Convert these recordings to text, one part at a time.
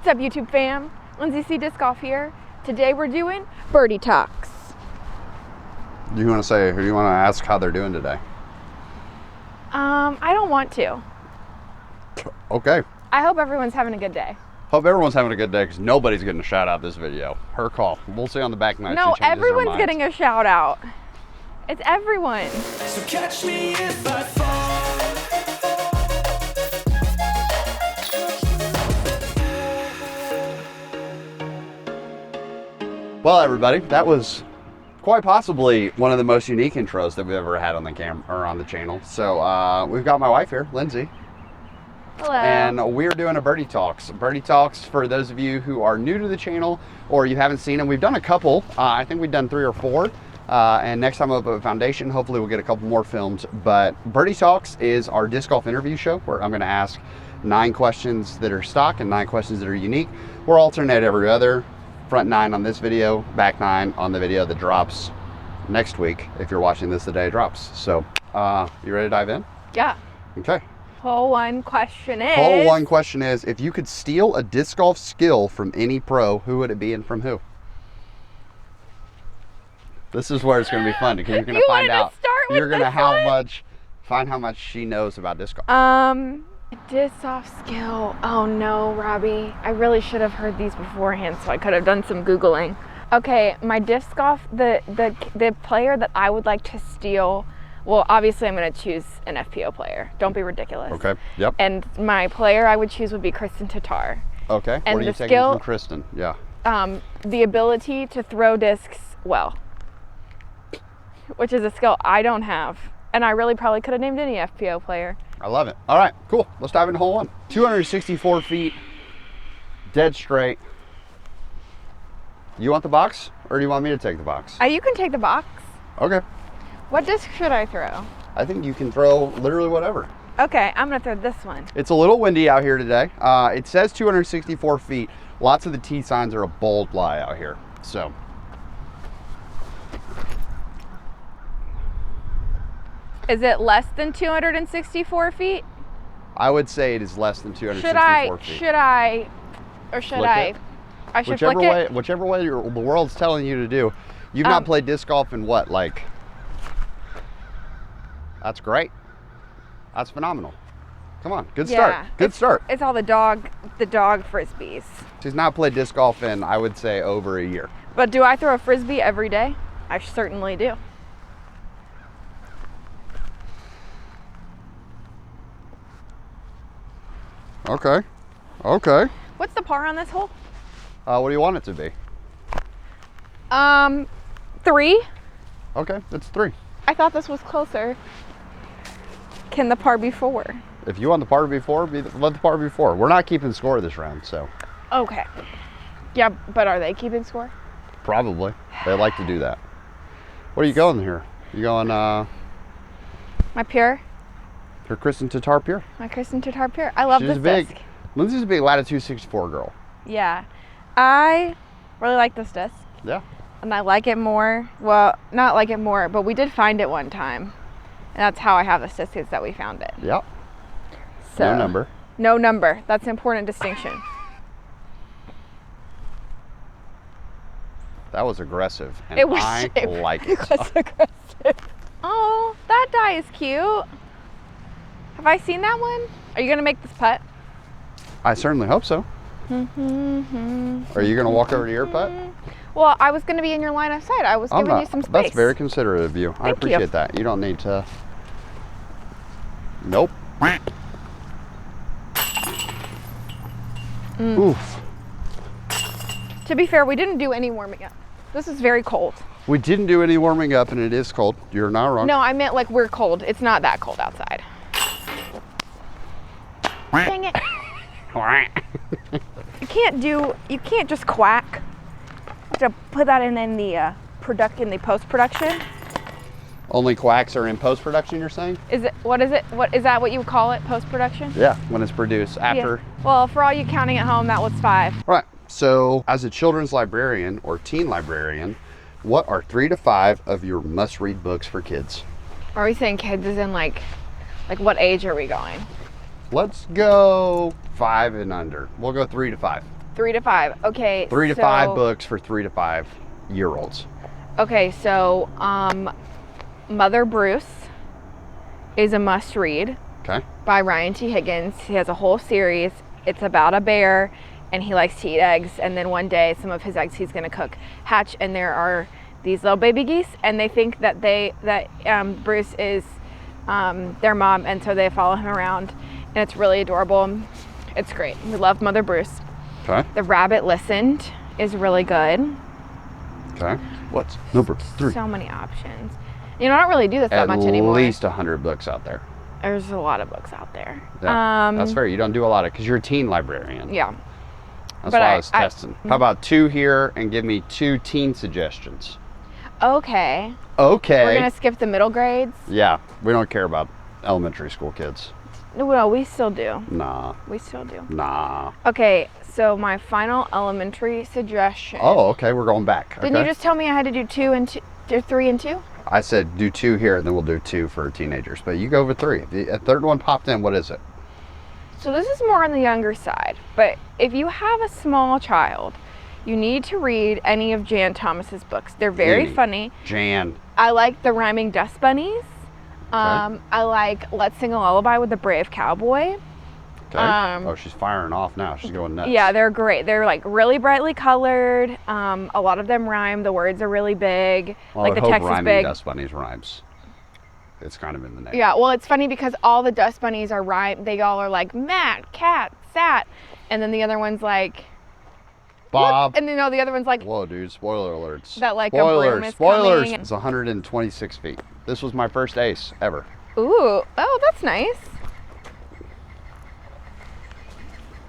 What's up, YouTube fam? Lindsay C. Disc Golf here. Today we're doing Birdie Talks. Do you want to say, or do you want to ask how they're doing today? I don't want to. Okay. I hope everyone's having a good day. Hope everyone's having a good day because nobody's getting a shout out this video. Her call. We'll see on the back nine. No, everyone's getting a shout out. It's everyone. So catch me if I fall. Well, everybody, that was quite possibly one of the most unique intros that we've ever had on the on the channel. So we've got my wife here, Lindsay. Hello. And we're doing a Birdie Talks. Birdie Talks, for those of you who are new to the channel or you haven't seen them, we've done a couple. I think we've done 3 or 4. And next time up at Foundation, hopefully we'll get a couple more films. But Birdie Talks is our disc golf interview show where I'm going to ask 9 questions that are stock and 9 questions that are unique. We're alternate every other. Front 9 on this video, back 9 on the video that drops next week if you're watching this the day it drops. So, you ready to dive in? Yeah. Okay. Hole 1 question is... Hole 1 question is, if you could steal a disc golf skill from any pro, who would it be and from who? This is where it's going to be fun because you're going to find out. You're going to find how much she knows about disc golf. Disc golf skill. Oh no, Robbie. I really should have heard these beforehand so I could have done some Googling. Okay, my disc golf, the player that I would like to steal, well, obviously I'm going to choose an FPO player. Don't be ridiculous. Okay, yep. And my player I would choose would be Kristen Tatar. Okay, and what are you taking from Kristen? Yeah. The ability to throw discs well, which is a skill I don't have. And I really probably could have named any FPO player. I love it. All right, cool. Let's dive into hole 1. 264 feet, dead straight. You want the box or do you want me to take the box? You can take the box. Okay. What disc should I throw? I think you can throw literally whatever. Okay, I'm gonna throw this one. It's a little windy out here today. It says 264 feet. Lots of the T signs are a bold lie out here, so. Is it less than 264 feet? I would say it is less than 264 feet. Should I should flick it? Whichever way the world's telling you to do. You've not played disc golf in what, like? That's great. That's phenomenal. Come on, good start. Good start. It's all the dog frisbees. She's not played disc golf in, I would say, over a year. But do I throw a frisbee every day? I certainly do. Okay. Okay. What's the par on this hole? What do you want it to be? 3. Okay, it's 3. I thought this was closer. Can the par be 4? If you want the par to be 4, let the par be 4. We're not keeping score this round, so. Okay. Yeah, but are they keeping score? Probably. They like to do that. What are you going here? You going, My pure? Her Kristen Tatar Pure. My Kristen Tatar Pure. I love this disc. Lindsay's a big Latitude 64 girl. Yeah. I really like this disc. Yeah. And I like it more. Well, not like it more, but we did find it one time. And that's how I have this disc, is that we found it. Yep. So, no number. No number. That's an important distinction. That was aggressive. And It was, I like it. It was aggressive. Oh, that die is cute. Have I seen that one? Are you going to make this putt? I certainly hope so. Are you going to walk over to your putt? Well, I was going to be in your line of sight. I was giving you some space. That's very considerate of you. I appreciate that. You don't need to. Nope. Oof. To be fair, we didn't do any warming up. This is very cold. We didn't do any warming up and it is cold. You're not wrong. No, I meant like we're cold. It's not that cold outside. Dang it. You can't just quack. You have to put that in the post-production. Only quacks are in post-production, you're saying? What is that what you would call it, post-production? Yeah, when it's produced after. Yeah. Well, for all you counting at home, that was 5. Right, so as a children's librarian or teen librarian, what are 3 to 5 of your must-read books for kids? Are we saying kids as in like what age are we going? Let's go 5 and under. We'll go 3 to 5. 3 to 5. Okay. 3 to 5 books for 3 to 5 year olds. Okay, so Mother Bruce is a must read. Okay. By Ryan T. Higgins. He has a whole series. It's about a bear, and he likes to eat eggs. And then one day, some of his eggs he's going to hatch, and there are these little baby geese, and they think that Bruce is their mom, and so they follow him around, and it's really adorable. It's great. We love Mother Bruce. Okay. The Rabbit Listened is really good. Okay. What's number 3? So many options. You know, I don't really do this that much anymore. At least 100 books out there. There's a lot of books out there. Yeah, that's fair. You don't do a lot of, because you're a teen librarian. Yeah. That's why I was testing. How about 2 here and give me 2 teen suggestions? Okay. Okay. We're going to skip the middle grades? Yeah. We don't care about elementary school kids. Well, we still do. Nah. We still do. Nah. Okay, so my final elementary suggestion. Oh, okay. We're going back. Didn't you just tell me I had to do 2 and 2, 3 and 2? I said do 2 here, and then we'll do 2 for teenagers. But you go with 3. If a third one popped in, what is it? So this is more on the younger side. But if you have a small child, you need to read any of Jan Thomas's books. They're very funny. Jan. I like The Rhyming Dust Bunnies. Okay. I like Let's Sing a Lullaby with the Brave Cowboy. Okay. Oh, she's firing off now. She's going nuts. Yeah, they're great. They're like really brightly colored. A lot of them rhyme. The words are really big. Well, like I the hope text is Rhyming big. Dust Bunnies rhymes. It's kind of in the name. Yeah, well, it's funny because all the dust bunnies are rhyme. They all are like Matt, Cat, Sat, and then the other one's like Bob. Look, and then the other one's like, whoa, dude! Spoiler alerts. That like a broom is Spoilers. coming. It's 126 feet. This was my first ace ever. Ooh, oh, that's nice.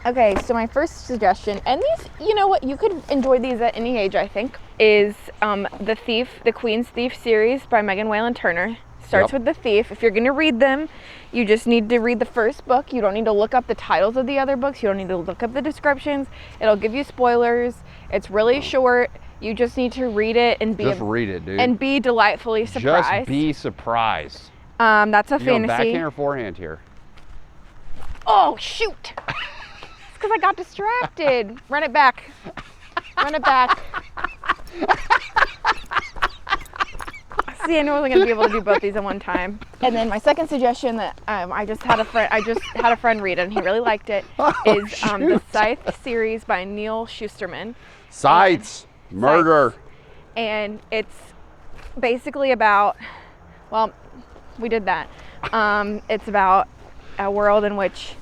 Okay, so my first suggestion, and these, you know what, you could enjoy these at any age, I think, is The Queen's Thief series by Megan Whalen Turner. Starts with The Thief. If you're going to read them, you just need to read the first book. You don't need to look up the titles of the other books. You don't need to look up the descriptions. It'll give you spoilers. It's really short. You just need to read it and read it, dude. And be delightfully surprised. Just be surprised. That's a you fantasy. Backhand or forehand here? Oh, shoot. It's because I got distracted. Run it back. Run it back. See, I knew I wasn't going to be able to do both these at one time. And then my second suggestion that I just had a friend read it, and he really liked it, is the Scythe series by Neil Schusterman. Scythes. Murder. And it's basically about, well, we did that. It's about a world in which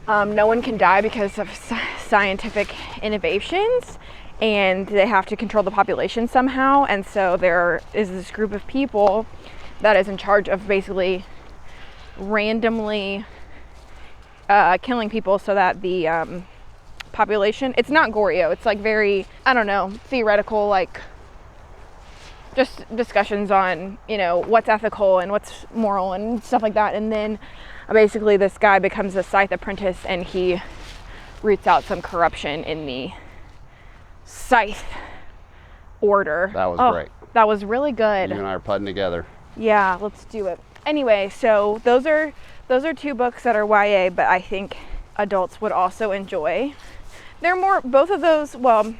no one can die because of scientific innovations, and they have to control the population somehow. And so there is this group of people that is in charge of basically randomly killing people so that the population, it's not Goryo, it's like very, I don't know, theoretical, like just discussions on, you know, what's ethical and what's moral and stuff like that. And then basically this guy becomes a Scythe apprentice, and he roots out some corruption in the Scythe order. That was great. That was really good. You and I are putting together. Yeah, let's do it. Anyway, so those are 2 books that are YA, but I think adults would also enjoy. They're more, both of those, well,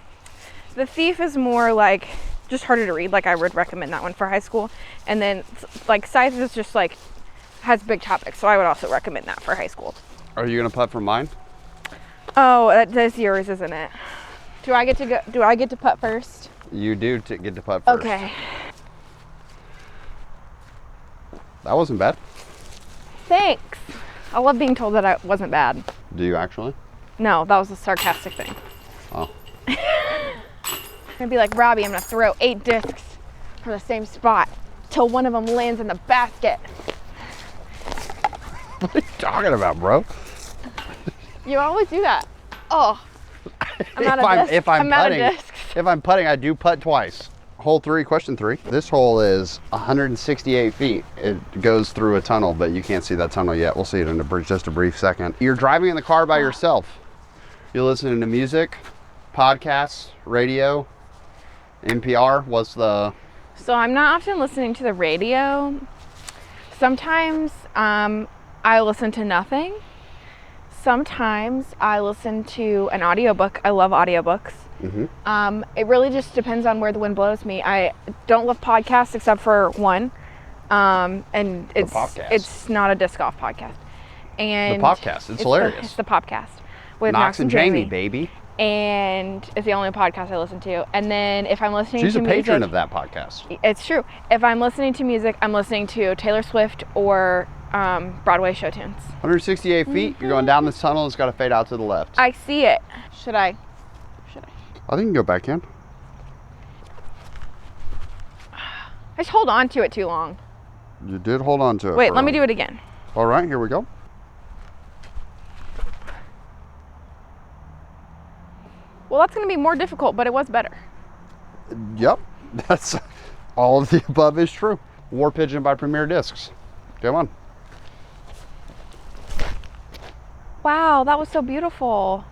The Thief is more like just harder to read. Like I would recommend that one for high school. And then like Scythe is just like has big topics, so I would also recommend that for high school. Are you gonna putt for mine? Oh, that's yours, isn't it? Do I get to go? Do I get to putt first? You do get to putt first. Okay. That wasn't bad. Thanks. I love being told that I wasn't bad. Do you actually? No, that was a sarcastic thing. Oh. I'm gonna be like, Robbie, I'm gonna throw 8 discs from the same spot till one of them lands in the basket. What are you talking about, bro? You always do that. Oh, I'm out of discs. If I'm out putting, of discs. if I'm putting, I do putt twice. Hole 3, question 3. This hole is 168 feet. It goes through a tunnel, but you can't see that tunnel yet. We'll see it in just a brief second. You're driving in the car by yourself. You're listening to music, podcasts, radio, NPR. What's the... So I'm not often listening to the radio. Sometimes I listen to nothing. sometimes I listen to an audiobook. I love audiobooks. It really just depends on where the wind blows me. I don't love podcasts except for one, and it's not a disc golf podcast. And The podcast, it's hilarious. It's the podcast with Knox and Jamie, baby. And it's the only podcast I listen to. And then if I'm listening She's to a music, patron of that podcast. it's true. If I'm listening to music, I'm listening to Taylor Swift or Broadway show tunes. 168 feet, you're going down this tunnel, it's got to fade out to the left. I see it. Should I? I think you can go back in. I just hold on to it too long. You did hold on to it. Wait, let me do it again. All right, here we go. Well, that's going to be more difficult, but it was better. Yep, that's all of the above is true. War Pigeon by Premier Discs. Come on. Wow, that was so beautiful.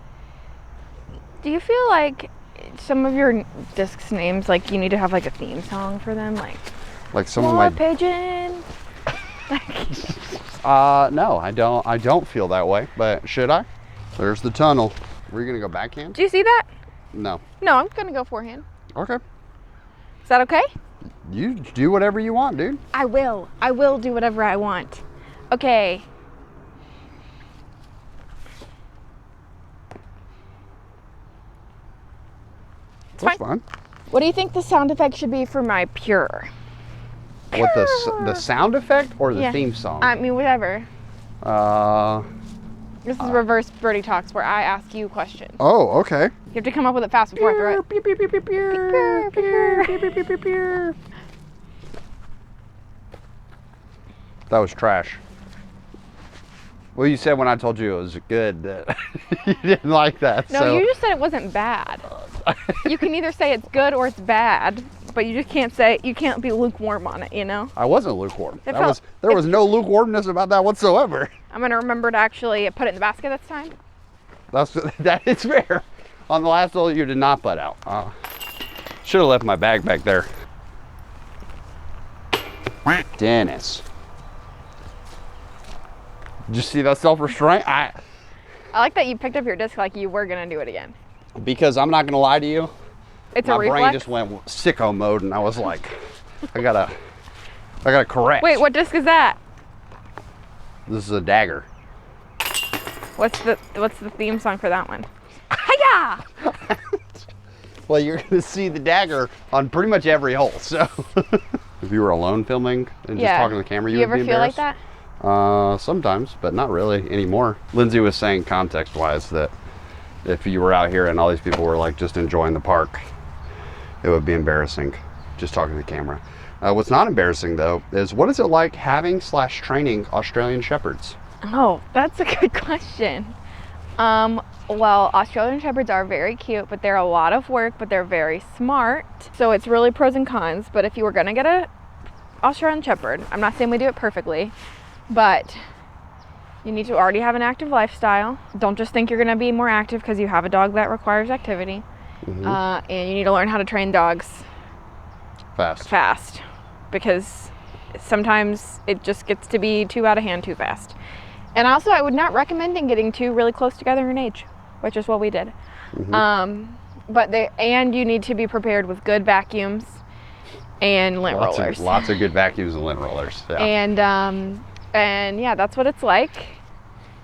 Do you feel like some of your discs names, like you need to have like a theme song for them? Like some of War my... Pigeon. No, I don't feel that way, but should I? There's the tunnel. Were you gonna go backhand? Do you see that? No. No, I'm going to go forehand. Okay. Is that okay? You do whatever you want, dude. I will. I will do whatever I want. Okay. That's fine. What do you think the sound effect should be for my pure? What, the sound effect or the Yeah. theme song? I mean, whatever. This is reverse Birdie Talks, where I ask you questions. Oh, okay. You have to come up with it fast before I throw it. That was trash. Well, you said when I told you it was good that you didn't like that. No, so. you just said it wasn't bad. You can either say it's good or it's bad, but you just can't be lukewarm on it, you know? I wasn't lukewarm. It There was no lukewarmness about that whatsoever. I'm gonna remember to actually put it in the basket this time. That is fair. On the last hole, you did not butt out. Should have left my bag back there. Dennis. Did you see that self-restraint? I like that you picked up your disc like you were gonna do it again. Because I'm not gonna lie to you, It's my a reflex. brain just went sicko mode, and I was like, I gotta correct. Wait, what disc is that? This is a dagger. What's the theme song for that one? Hiya! Well, you're gonna see the dagger on pretty much every hole. So, if you were alone filming and just talking to the camera, you would ever be feel like embarrassed. that? Sometimes, but not really anymore. Lindsay was saying context-wise that if you were out here and all these people were like just enjoying the park, it would be embarrassing just talking to the camera. What's not embarrassing though is what is it like having / training Australian Shepherds? Oh, that's a good question. Well, Australian Shepherds are very cute, but they're a lot of work, but they're very smart. So it's really pros and cons. But if you were gonna get a Australian Shepherd, I'm not saying we do it perfectly, but you need to already have an active lifestyle. Don't just think you're gonna be more active because you have a dog that requires activity. And you need to learn how to train dogs fast, because sometimes it just gets to be too out of hand too fast. And also, I would not recommend getting two really close together in age, which is what we did. And you need to be prepared with good vacuums and lint rollers. Lots of good vacuums and lint rollers. Yeah. And yeah, that's what it's like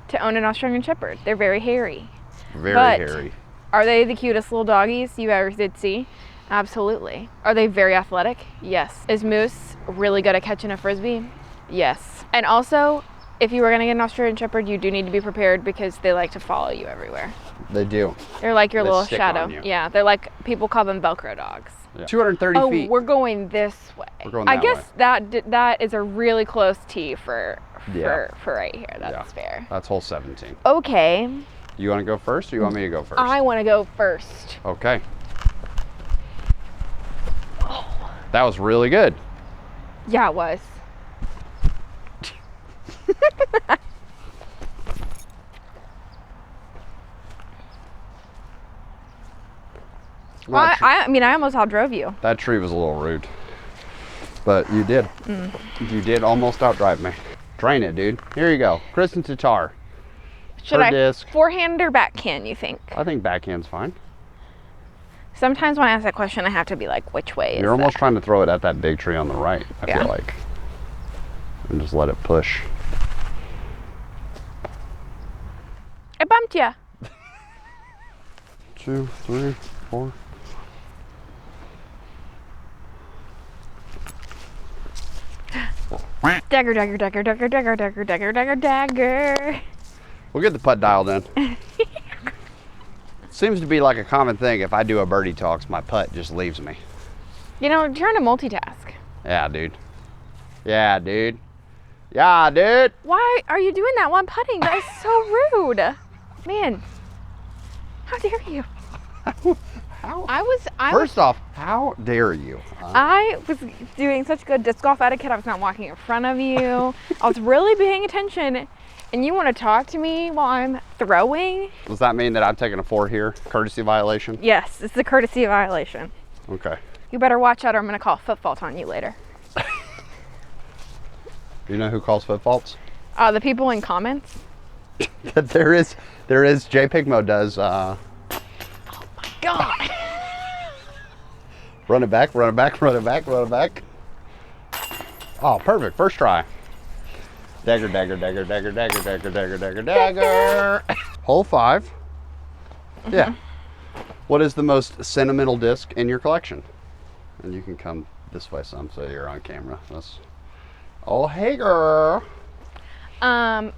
to own an Australian Shepherd. They're very hairy. Very hairy. Are they the cutest little doggies you ever did see? Absolutely. Are they very athletic? Yes. Is Moose really good at catching a Frisbee? Yes. And also, if you were gonna get an Australian Shepherd, you do need to be prepared because they like to follow you everywhere. They do. They're like your They little stick shadow. on you. Yeah, they're like, people call them Velcro dogs. Yeah. 230 feet. We're going this way. We're going I that guess way. that is a really close tee for right here. That's Yeah. fair. That's hole 17. Okay. You want to go first or you want me to go first? I want to go first. Okay. That was really good. Yeah, it was. Well, I mean, I almost outdrove you. That tree was a little rude. But you did. You did almost outdrive me. Train it, dude. Here you go. Kristen Tatar. Should per I disc. forehand or backhand, you think? I think backhand's fine. Sometimes when I ask that question, I have to be like, which way is You're almost that? trying to throw it at that big tree on the right, I Yeah. feel like. And just let it push. I bumped ya. 2, 3, 4. Dagger, dagger, dagger, dagger, dagger, dagger, dagger, dagger, dagger. We'll get the putt dialed in. Seems to be like a common thing. If I do a birdie talks, my putt just leaves me. You know, you're trying to multitask. Yeah, dude. Yeah, dude. Yeah, dude. Why are you doing that while I'm putting? That is so rude. Man, how dare you? How? First off, how dare you? I was doing such good disc golf etiquette. I was not walking in front of you. I was really paying attention. And you want to talk to me while I'm throwing? Does that mean that I'm taking a 4 here? Courtesy violation? Yes, it's a courtesy violation. Okay. You better watch out or I'm going to call foot fault on you later. Do you know who calls foot faults? The people in comments. there is. J Pigmo does. God. Run it back, run it back, run it back, run it back. Oh, perfect. First try. Dagger, dagger, dagger, dagger, dagger, dagger, dagger, dagger, dagger. Hole 5. Yeah. What is the most sentimental disc in your collection? And you can come this way some so you're on camera. That's. Oh, hey, girl. My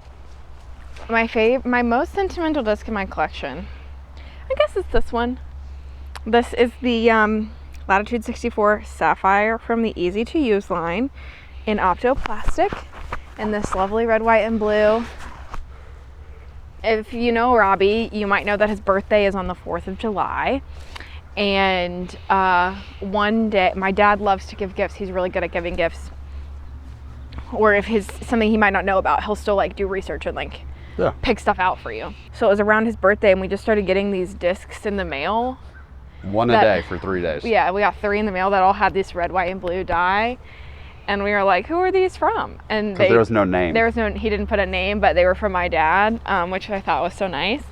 most sentimental disc in my collection, I guess it's this one. This is the Latitude 64 Sapphire from the Easy to Use line in Optoplastic in this lovely red, white, and blue. If you know Robbie, you might know that his birthday is on the 4th of July. And one day, my dad loves to give gifts. He's really good at giving gifts. Or if his something he might not know about, he'll still like do research and like pick stuff out for you. So it was around his birthday and we just started getting these discs in the mail. One a day for 3 days. Yeah, we got 3 in the mail that all had this red, white, and blue dye. And we were like, who are these from? And there was no name. He didn't put a name, but they were from my dad, which I thought was so nice.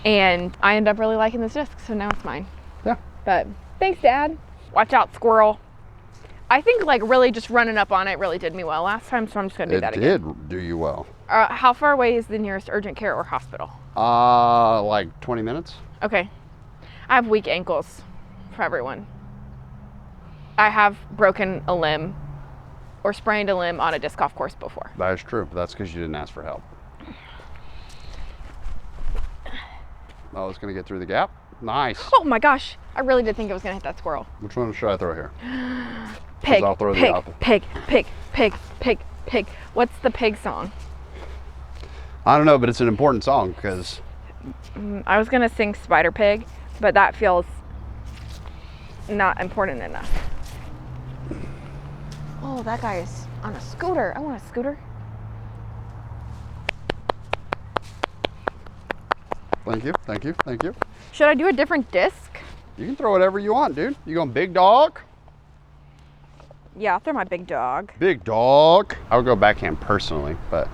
And I ended up really liking this disc, so now it's mine. Yeah. But thanks, Dad. Watch out, squirrel. I think like really just running up on it really did me well last time, so I'm just gonna do that again. It did do you well. How far away is the nearest urgent care or hospital? Like 20 minutes. Okay. I have weak ankles for everyone. I have broken a limb or sprained a limb on a disc golf course before. That is true, but that's because you didn't ask for help. Oh, it's gonna get through the gap. Nice. Oh my gosh, I really did think it was gonna hit that squirrel. Which one should I throw here? Pig, I'll throw the pig, opposite. pig, pig, pig, pig, pig. What's the pig song? I don't know, but it's an important song because I was gonna sing Spider Pig, but that feels not important enough. Oh, that guy is on a scooter. I want a scooter. Thank you, thank you, thank you. Should I do a different disc? You can throw whatever you want, dude. You going big dog? Yeah, I'll throw my big dog. Big dog. I would go backhand personally, but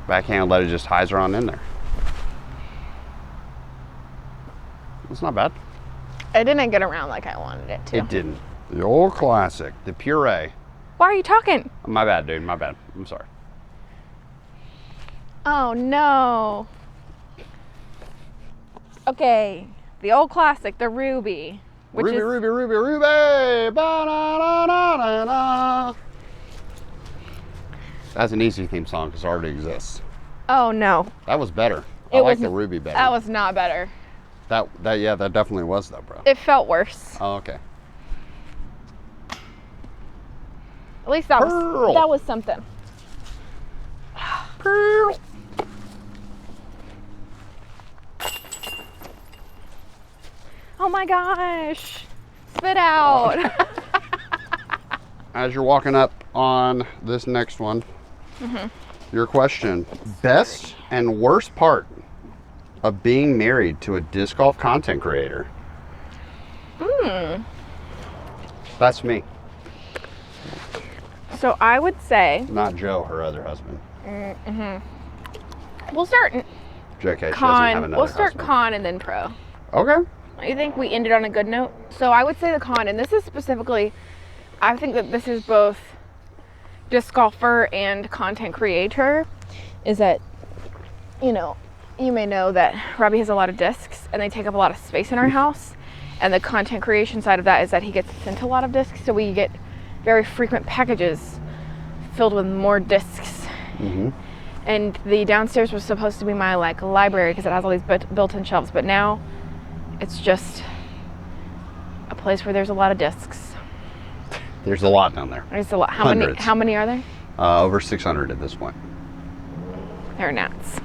backhand let it just hyzer on in there. It's not bad. It didn't get around like I wanted it to. It didn't. The old classic, the puree. Why are you talking? My bad, dude. My bad. I'm sorry. Oh no. Okay, the old classic, the Ruby. Which Ruby, is, Ruby, Ruby, Ruby. Ba-da-da-da-da-da. That's an easy theme song because it already exists. Oh no. That was better. I like the Ruby better. That was not better. Yeah, that definitely was though, bro. It felt worse. Oh, okay. At least that was something. Pearl. Oh my gosh. Spit out. As you're walking up on this next one, your question: best and worst part of being married to a disc golf content creator? That's me, So I would say, not Joe, her other husband. We'll start JK, she doesn't have con. another We'll start husband. con and then pro. Okay. I think we ended on a good note. So I would say the con, and this is specifically, I think that this is both disc golfer and content creator, is that, you know, you may know that Robbie has a lot of discs and they take up a lot of space in our house. And the content creation side of that is that he gets sent a lot of discs, so we get very frequent packages filled with more discs. And the downstairs was supposed to be my like library because it has all these built-in shelves, but now it's just a place where there's a lot of discs. There's a lot down there. There's a lot. Hundreds. How many are there? Over 600 at this point. They're gnats.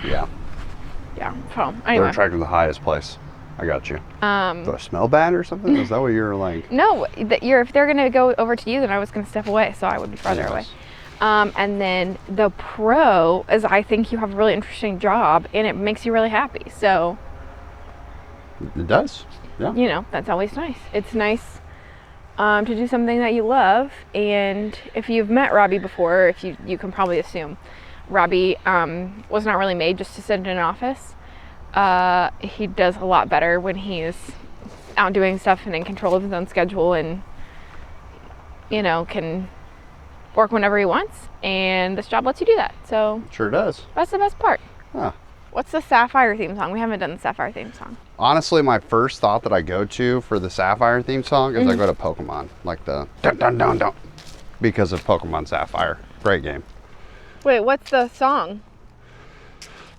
Yeah. Yeah. So They're anyway. attracting the highest place. I got you. Do I smell bad or something? Is that what you're like? No, if they're gonna go over to you, then I was gonna step away, so I would be farther away. And then the pro is, I think you have a really interesting job, and it makes you really happy. So It does. Yeah. you know, that's always nice. It's nice to do something that you love. And if you've met Robbie before, if you can probably assume Robbie was not really made just to sit in an office. He does a lot better when he's out doing stuff and in control of his own schedule, and you know, can work whenever he wants, and this job lets you do that. So Sure does. that's the best part. Huh. What's the Sapphire theme song? We haven't done the Sapphire theme song. Honestly, my first thought that I go to for the Sapphire theme song is I go to Pokemon, like the dun dun dun dun, because of Pokemon Sapphire. Great game. Wait, what's the song?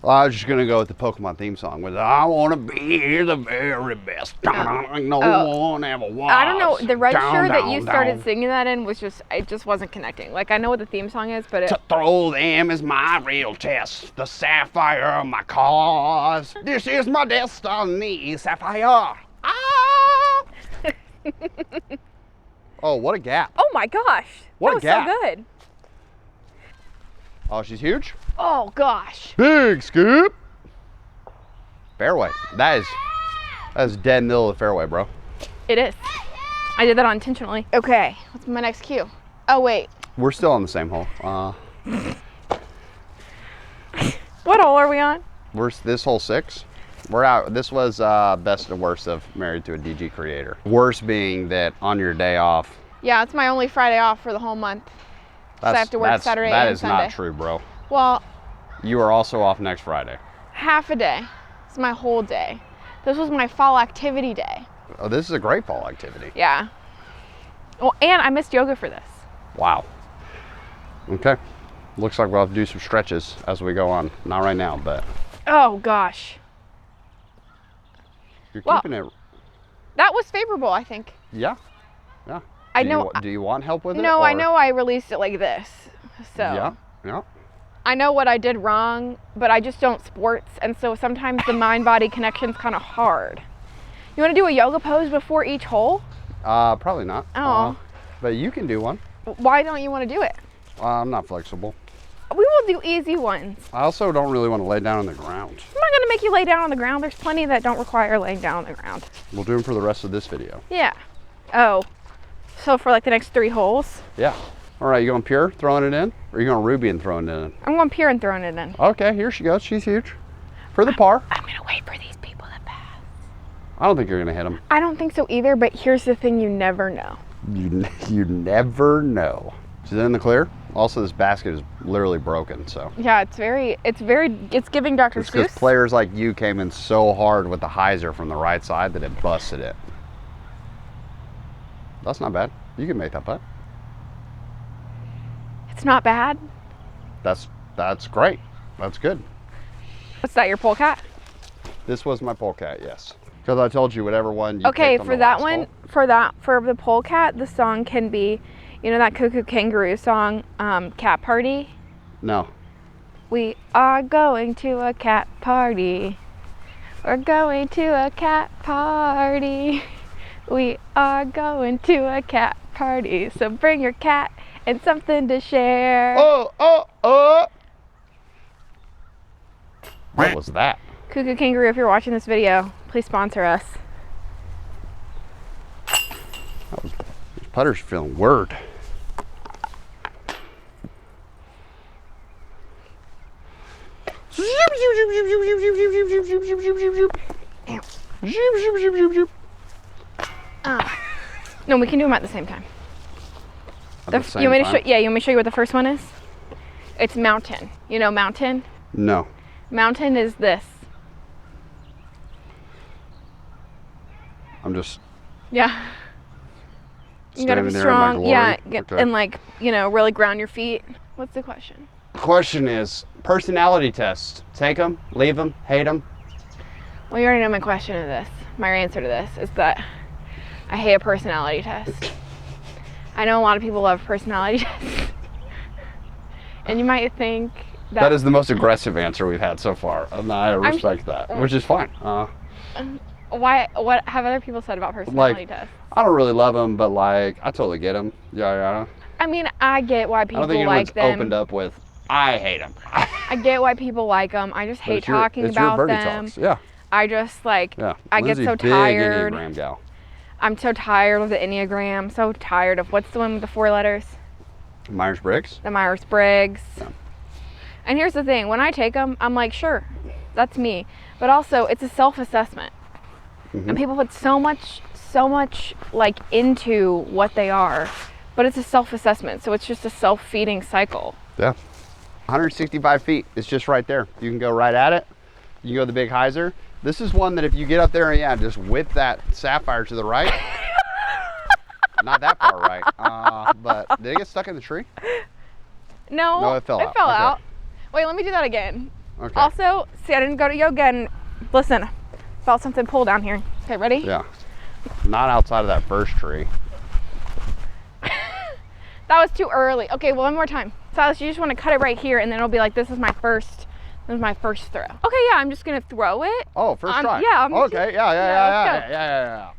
I was just gonna go with the Pokemon theme song with "I wanna be the very best." No one ever was. I don't know. The register that you started down. singing that in was it just wasn't connecting. Like, I know what the theme song is, but To throw them is my real test. The Sapphire, my cause. This is my destiny, Sapphire. Ah! Oh, what a gap! oh my gosh, What that a was gap. so good. Oh, she's huge. Oh gosh. Big scoop. Fairway. That is dead middle of the fairway, bro. It is. I did that intentionally. Okay, what's my next cue? Oh wait, We're still on the same hole. what hole are we on? This hole 6. We're out. This was best and worst of Married to a DG Creator. Worst being that on your day off. Yeah, it's my only Friday off for the whole month. So I have to work Saturday That and is Sunday. not true, bro. Well, You are also off next Friday. half a day. It's my whole day. This was my fall activity day. Oh, this is a great fall activity. Yeah. Well, and I missed yoga for this. Wow. Okay. Looks like we'll have to do some stretches as we go on. Not right now, but Oh gosh. you're Well, keeping it. That was favorable, I think. Yeah. Yeah. I Do know. Do you want help with it? No, I or- know I released it like this. So Yeah. Yeah. I know what I did wrong, but I just don't sports, and so sometimes the mind-body connection's kind of hard. You want to do a yoga pose before each hole? Probably not. Oh. But you can do one. Why don't you want to do it? I'm not flexible. We will do easy ones. I also don't really want to lay down on the ground. I'm not going to make you lay down on the ground. There's plenty that don't require laying down on the ground. We'll do them for the rest of this video. Yeah. Oh. So for like the next 3 holes? Yeah. All right, you going pure, throwing it in? Or you going Ruby and throwing it in? I'm going pure and throwing it in. Okay, here she goes. She's huge. For the par. I'm going to wait for these people to pass. I don't think you're going to hit them. I don't think so either, but here's the thing, you never know. You never know. She's in the clear. Also, this basket is literally broken, so. Yeah, it's giving Dr. It's because Seuss. players like you came in so hard with the hyzer from the right side that it busted it. That's not bad. You can make that putt. It's not bad. That's great. That's good. What's that, your polecat? This was my polecat, yes. Because I told you whatever one you Okay, picked on for the that last one, hole. for the polecat, the song can be, you know that Cuckoo Kangaroo song, Cat Party? No. We are going to a cat party. We're going to a cat party. We are going to a cat party. So bring your cat and something to share. Oh! What was that? Cuckoo Kangaroo, if you're watching this video, please sponsor us. These putters feeling word. No, we can do them at the same time. At the same you want me to time? show? Yeah, you want me to show you what the first one is? It's mountain. You know mountain? No. Mountain is this. I'm just Yeah. You gotta be standing there in my strong. glory. Yeah, Okay. and like, really ground your feet. What's the question? Question is personality tests. Take them, leave them, hate them. Well, you already know my question to this. My answer to this is that I hate a personality test. I know a lot of people love personality tests. And you might think That is the most aggressive answer we've had so far, and I respect that, which is fine. Why? What have other people said about personality tests? I don't really love them, but like I totally get them. Yeah. I mean, I get why I people don't think like anyone's them. opened up with I hate them. I get why people like them. I just hate talking it's your about Birdie them. Talks. Yeah. I just like. Yeah. I get Lindsay's so big tired. Enneagram gal. I'm so tired of the Enneagram. So tired of what's the one with the 4 letters? Myers-Briggs. The Myers-Briggs. Yeah. And here's the thing: when I take them, I'm like, sure, that's me. But also, it's a self-assessment, and people put so much like into what they are, but it's a self-assessment, so it's just a self-feeding cycle. Yeah. 165 feet. It's just right there. You can go right at it. You can go the big hyzer. This is one that if you get up there and just whip that sapphire to the right. Not that far right. But did it get stuck in the tree? No, it fell out. Fell Okay. out. Wait, let me do that again. Okay. Also, see, I didn't go to yoga and listen, felt something pull down here. Okay, ready? Yeah. Not outside of that first tree. That was too early. Okay, well, one more time. Silas, you just want to cut it right here, and then it'll be like, this is my first throw. Okay, yeah, I'm just gonna throw it. Oh, first try. Yeah. Okay. Yeah. let's go. Yeah.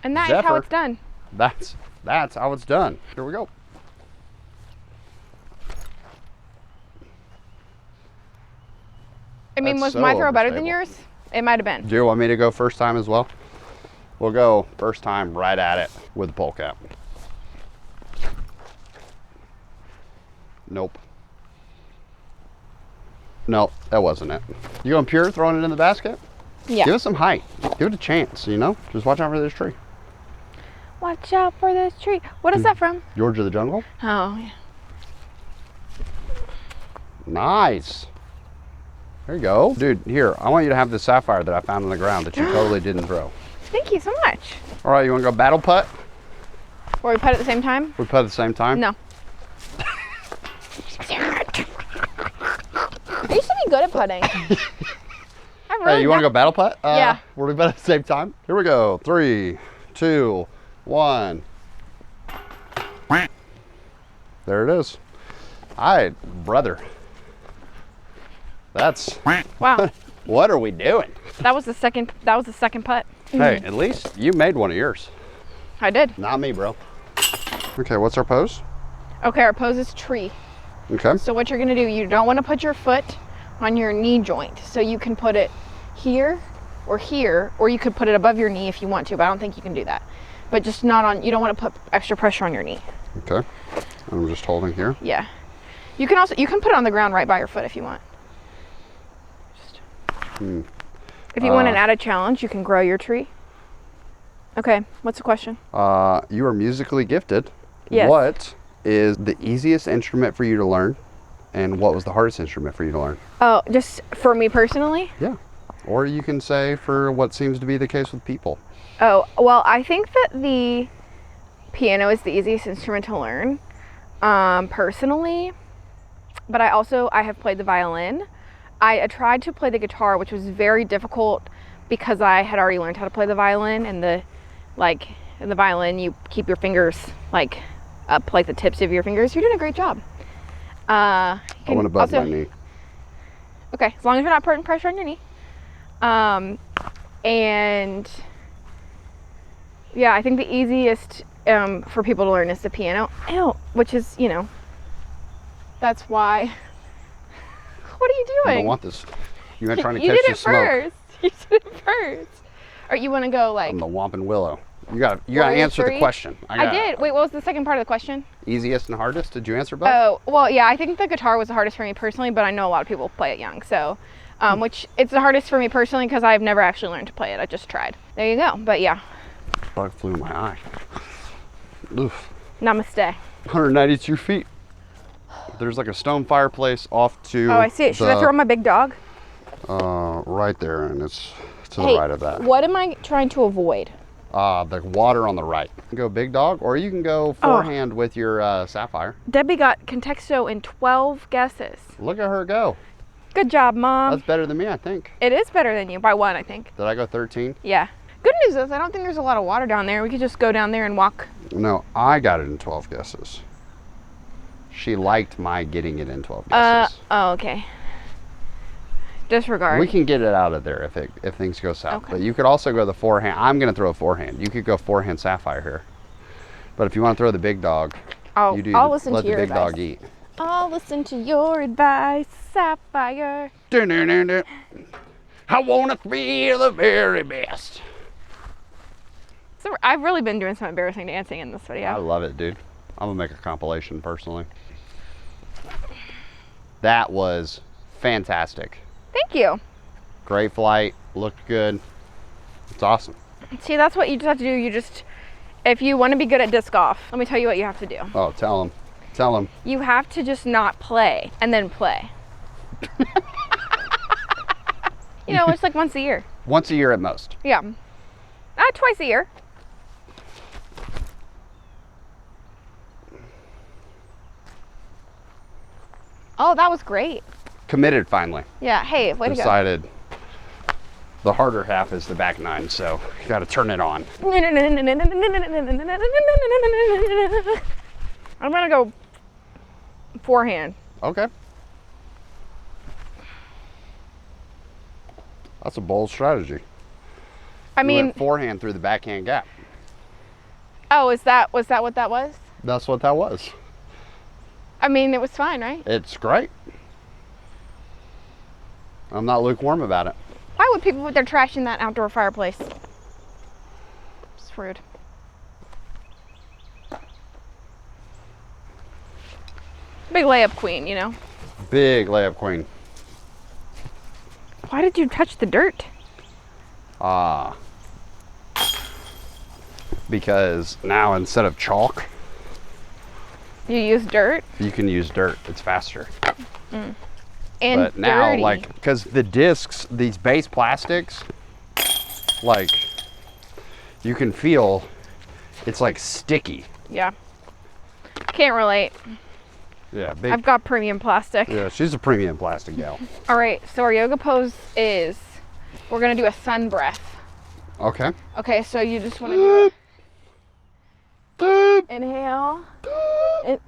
And that is how Zephyr. it's done. That's how it's done. Here we go. I mean, That's was my so throw better than unstable. yours? It might have been. Do you want me to go first time as well? We'll go first time right at it with the pole cap. Nope. Nope, that wasn't it. You going pure, throwing it in the basket? Yeah. Give it some height. Give it a chance, Just watch out for this tree. Watch out for this tree. What is that from? Georgia the Jungle. Oh, yeah. Nice. There you go. Dude, here, I want you to have this sapphire that I found on the ground that you totally didn't throw. Thank you so much. All right, you want to go battle putt? Or we put it at the same time? We putt at the same time? No. I used to be good at putting. Hey, you want to go battle putt? Yeah. Will we putt at the same time? Here we go. 3, 2, 1. There it is. All right, brother. That's Wow. what are we doing? That was the second putt. Hey, at least you made one of yours. I did. Not me, bro. Okay, what's our pose? Okay, our pose is tree. Okay. So what you're gonna do, you don't wanna put your foot on your knee joint. So you can put it here, or you could put it above your knee if you want to, but I don't think you can do that. But just not on, you don't wanna put extra pressure on your knee. Okay. I'm just holding here. Yeah. You can put it on the ground right by your foot if you want. If you want an added challenge, you can grow your tree. Okay, what's the question? You are musically gifted. Yes. What is the easiest instrument for you to learn? And what was the hardest instrument for you to learn? Oh, just for me personally? Yeah. Or you can say for what seems to be the case with people. Oh, well, I think that the piano is the easiest instrument to learn, personally. But I have played the violin. I tried to play the guitar, which was very difficult because I had already learned how to play the violin. And in the violin, you keep your fingers up like the tips of your fingers. You're doing a great job. I want to buzz my knee. Okay, as long as you're not putting pressure on your knee. And yeah, I think the easiest for people to learn is the piano. Which is, that's why. What are you doing? I don't want this. You're trying to You catch did the it smoke. first. You did it first. Or you want to go like? I'm the Whomping Willow. You got to Warrior answer the three? question. I did. Wait, what was the second part of the question? Easiest and hardest? Did you answer both? Oh, well, yeah, I think the guitar was the hardest for me personally, but I know a lot of people play it young, so, which it's the hardest for me personally because I've never actually learned to play it. I just tried. There you go, but yeah. Bug flew in my eye. Oof. Namaste. 192 feet. There's like a stone fireplace off to Oh, I see it. Should I throw my big dog? right there, and it's to the Hey, right of that. what am I trying to avoid? The water on the right. You can go big dog, or you can go forehand with your sapphire. Debbie got Contexto in 12 guesses. Look at her go. Good job, Mom. That's better than me, I think. It is better than you, by one, I think. Did I go 13? Yeah. Good news is I don't think there's a lot of water down there. We could just go down there and walk. No, I got it in 12 guesses. She liked my getting it in 12 guesses. Oh, okay. Disregard. We can get it out of there if things go south. Okay. But you could also go the forehand. I'm going to throw a forehand. You could go forehand sapphire here. But if you want to throw the big dog, I'll listen let to the your big advice. dog eat. I'll listen to your advice, Sapphire. Dun, dun, dun, dun. I want to feel the very best. So I've really been doing some embarrassing dancing in this I video. love it, dude. I'm going to make a compilation personally. That was fantastic. Thank you. Great flight. Looked good. It's awesome. See, that's what you just have to do. If you want to be good at disc golf, let me tell you what you have to do. Oh, tell him. Tell him. You have to just not play and then play. You know, it's like once a year. Once a year at most. Yeah. Twice a year. Oh, that was great. Committed finally. Yeah, hey, way to go. Decided the harder half is the back nine, so you got to turn it on. I'm gonna go forehand. Okay. That's a bold strategy. I You mean, went forehand through the backhand gap. oh, was that what that was? That's what that was. I mean, it was fine, right? It's great. I'm not lukewarm about it. Why would people put their trash in that outdoor fireplace? It's rude. Big layup queen, you know? Big layup queen. Why did you touch the dirt? Because now instead of chalk, You use dirt? you can use dirt. It's faster. And But now, dirty. like, because the discs, these base plastics, like, you can feel it's like sticky. Yeah. Can't relate. Yeah, big. I've got premium plastic. Yeah, she's a premium plastic gal. All right, so our yoga pose is, we're gonna do a sun breath. Okay. Okay, so you just wanna do it. Inhale.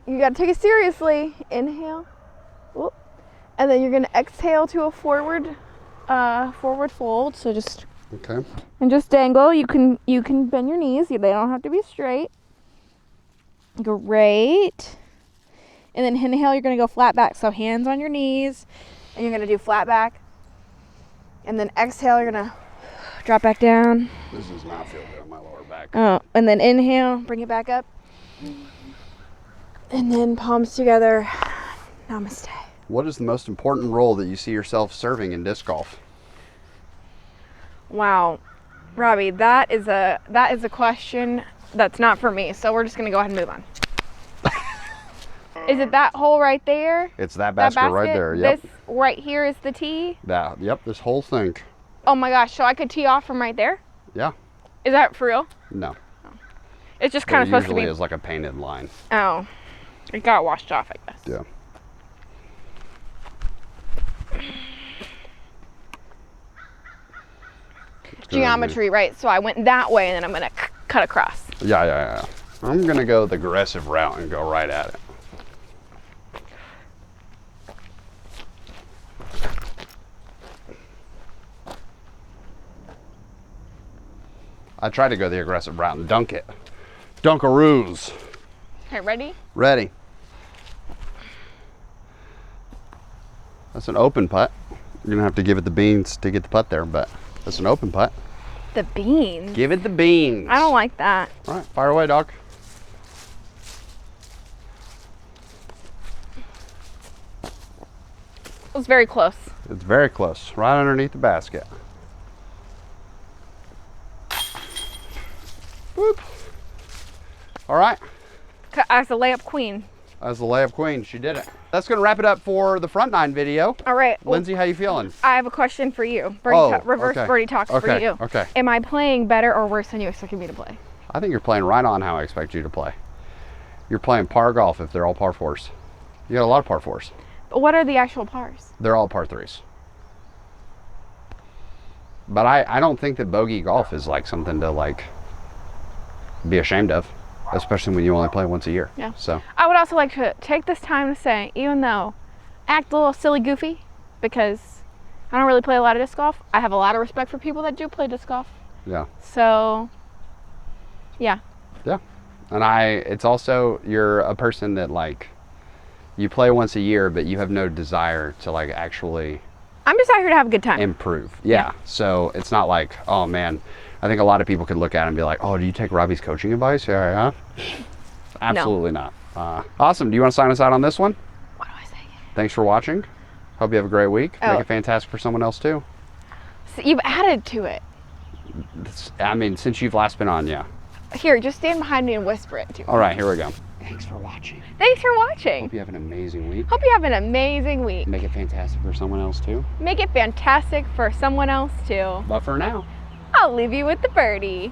You gotta take it seriously. Inhale. Whoop. And then you're gonna exhale to a forward fold. So just Okay. dangle. You can bend your knees. They don't have to be straight. Great. And then inhale, you're gonna go flat back. So hands on your knees, and you're gonna do flat back. And then exhale, you're gonna drop back down. This does not feel good on my lower back. Oh, and then inhale, bring it back up. And then palms together. Namaste. What is the most important role that you see yourself serving in disc golf? Wow, Robbie, that is a question that's not for me. So we're just gonna go ahead and move on. Is it that hole right there? It's that basket, right there. Yep. This right here is the tee. Yep. This whole thing. Oh my gosh, so I could tee off from right there? Yeah. Is that for real? No. It's just kind of There supposed to usually be. is like a painted line. Oh, it got washed off, I guess. Yeah. Geometry, right? So I went that way, and then I'm gonna cut across. Yeah. I'm gonna go the aggressive route and go right at it. I try to go the aggressive route and dunk it. Dunkaroos. Okay, ready? Ready. That's an open putt. You're gonna have to give it the beans to get the putt there, but that's an open putt. The beans. Give it the beans. I don't like that. All right, fire away, dog. It was very close. It's very close, right underneath the basket. Whoop. All right. As a layup queen. As the layup queen, she did it. That's gonna wrap it up for the front nine video. All right. Lindsay, how you feeling? I have a question for you. Reverse okay. birdie talks for you. Okay. Am I playing better or worse than you expected me to play? I think you're playing right on how I expect you to play. You're playing par golf if they're all par fours. You got a lot of par fours. What are the actual pars? They're all par threes. But I don't think that bogey golf is like something to like be ashamed of, especially when you only play once a year. Yeah. So I would also like to take this time to say, even though act a little silly goofy, because I don't really play a lot of disc golf, I have a lot of respect for people that do play disc golf. yeah. So, yeah. Yeah. And it's also, you're a person that like, you play once a year, but you have no desire to like actually I'm just out here to have a good time. improve. Yeah. So it's not like, oh man, I think a lot of people could look at it and be like, oh, do you take Robbie's coaching advice? Yeah. Absolutely not. Awesome. Do you want to sign us out on this one? What do I say? Thanks for watching. Hope you have a great week. Oh. Make it fantastic for someone else too. So you've added to it. I mean, since you've last been on, yeah. Here, just stand behind me and whisper it to me. All right, here we go. Thanks for watching. Thanks for watching. Hope you have an amazing week. Hope you have an amazing week. Make it fantastic for someone else too. Make it fantastic for someone else too. But for now. I'll leave you with the birdie.